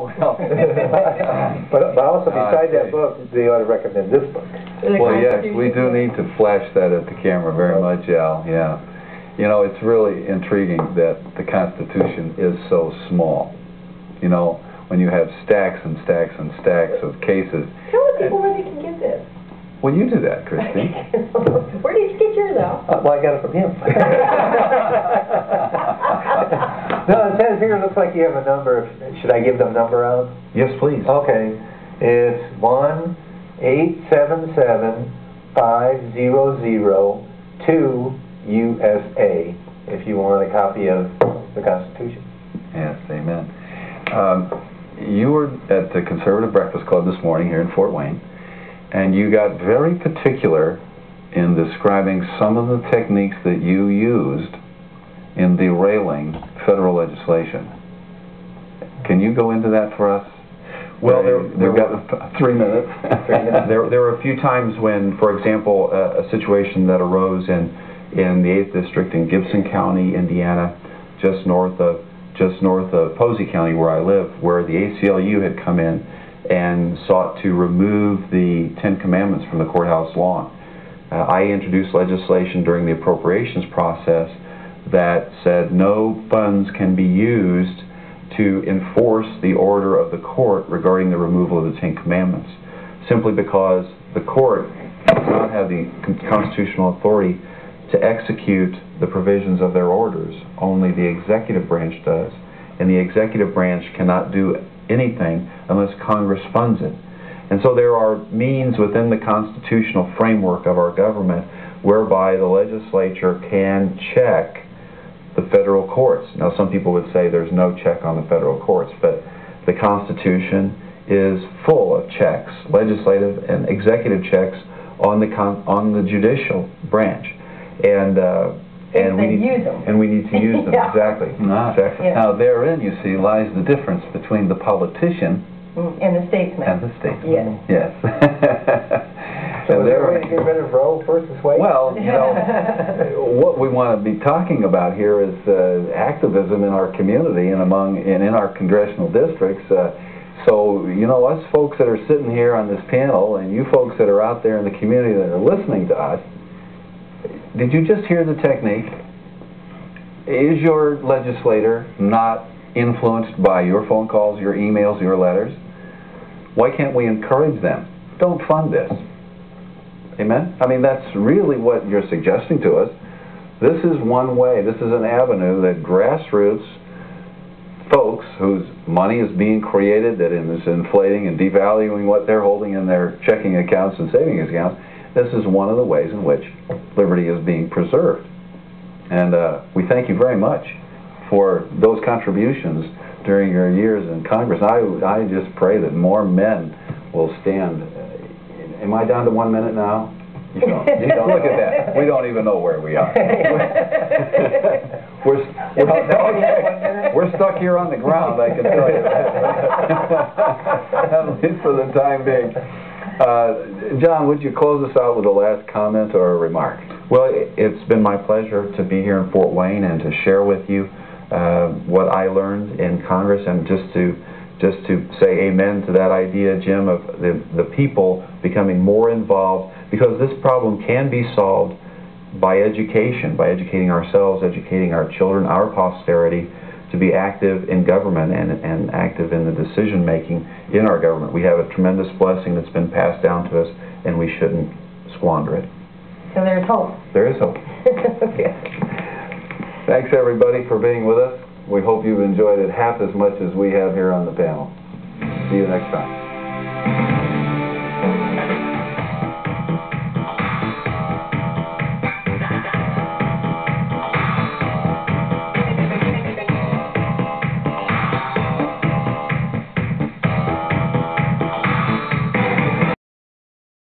Well, but also beside that book, they ought to recommend this book. well, yes, we do need to flash that at the camera very much, Al. Yeah, you know, it's really intriguing that the Constitution is so small. You know, when you have stacks and stacks and stacks of cases. Tell the people where they can get this. Well, you do that, Christy. Where did you get yours, Al? Well, I got it from him. No, it says here, it looks like you have a number. Should I give the number out? Yes, please. Okay. It's 1-877-500-2USA if you want a copy of the Constitution. Yes, amen. You were at the Conservative Breakfast Club this morning here in Fort Wayne, and you got very particular in describing some of the techniques that you used in derailing federal legislation. Can you go into that for us? Well, we've got 3 minutes. there were a few times when, for example, a situation that arose in the 8th District in Gibson County, Indiana, just north of Posey County, where I live, where the ACLU had come in and sought to remove the 10 Commandments from the courthouse lawn. I introduced legislation during the appropriations process that said no funds can be used to enforce the order of the court regarding the removal of the 10 Commandments, simply because the court does not have the constitutional authority to execute the provisions of their orders. Only the executive branch does, and the executive branch cannot do anything unless Congress funds it. And so there are means within the constitutional framework of our government whereby the legislature can check the federal courts. Now, some people would say there's no check on the federal courts, but the Constitution is full of checks, legislative and executive checks on the judicial branch, and we need to use them. Yeah. Exactly. Exactly. Yeah. Now, therein, you see, lies the difference between the politician and the statesman. and the statesman. Yes. Yes. So is there a way to get rid of Roe versus Wade? Well, you know, what we want to be talking about here is activism in our community and in our congressional districts. So, you know, us folks that are sitting here on this panel and you folks that are out there in the community that are listening to us, did you just hear the technique? Is your legislator not influenced by your phone calls, your emails, your letters? Why can't we encourage them? Don't fund this. Amen? I mean, that's really what you're suggesting to us. This is one way, this is an avenue that grassroots folks whose money is being created, that is inflating and devaluing what they're holding in their checking accounts and savings accounts, this is one of the ways in which liberty is being preserved. And we thank you very much for those contributions during your years in Congress. I just pray that more men will stand. Am I down to 1 minute now? You don't look at that. We don't even know where we are. We're stuck here on the ground, I can tell you. At least for the time being. John, would you close us out with a last comment or a remark? Well, it's been my pleasure to be here in Fort Wayne and to share with you what I learned in Congress, and just to say amen to that idea, Jim, of the people becoming more involved, because this problem can be solved by education, by educating ourselves, educating our children, our posterity, to be active in government and active in the decision making in our government. We have a tremendous blessing that's been passed down to us, and we shouldn't squander it. So there's hope. There is hope. Okay. Thanks, everybody, for being with us. We hope you've enjoyed it half as much as we have here on the panel. See you next time.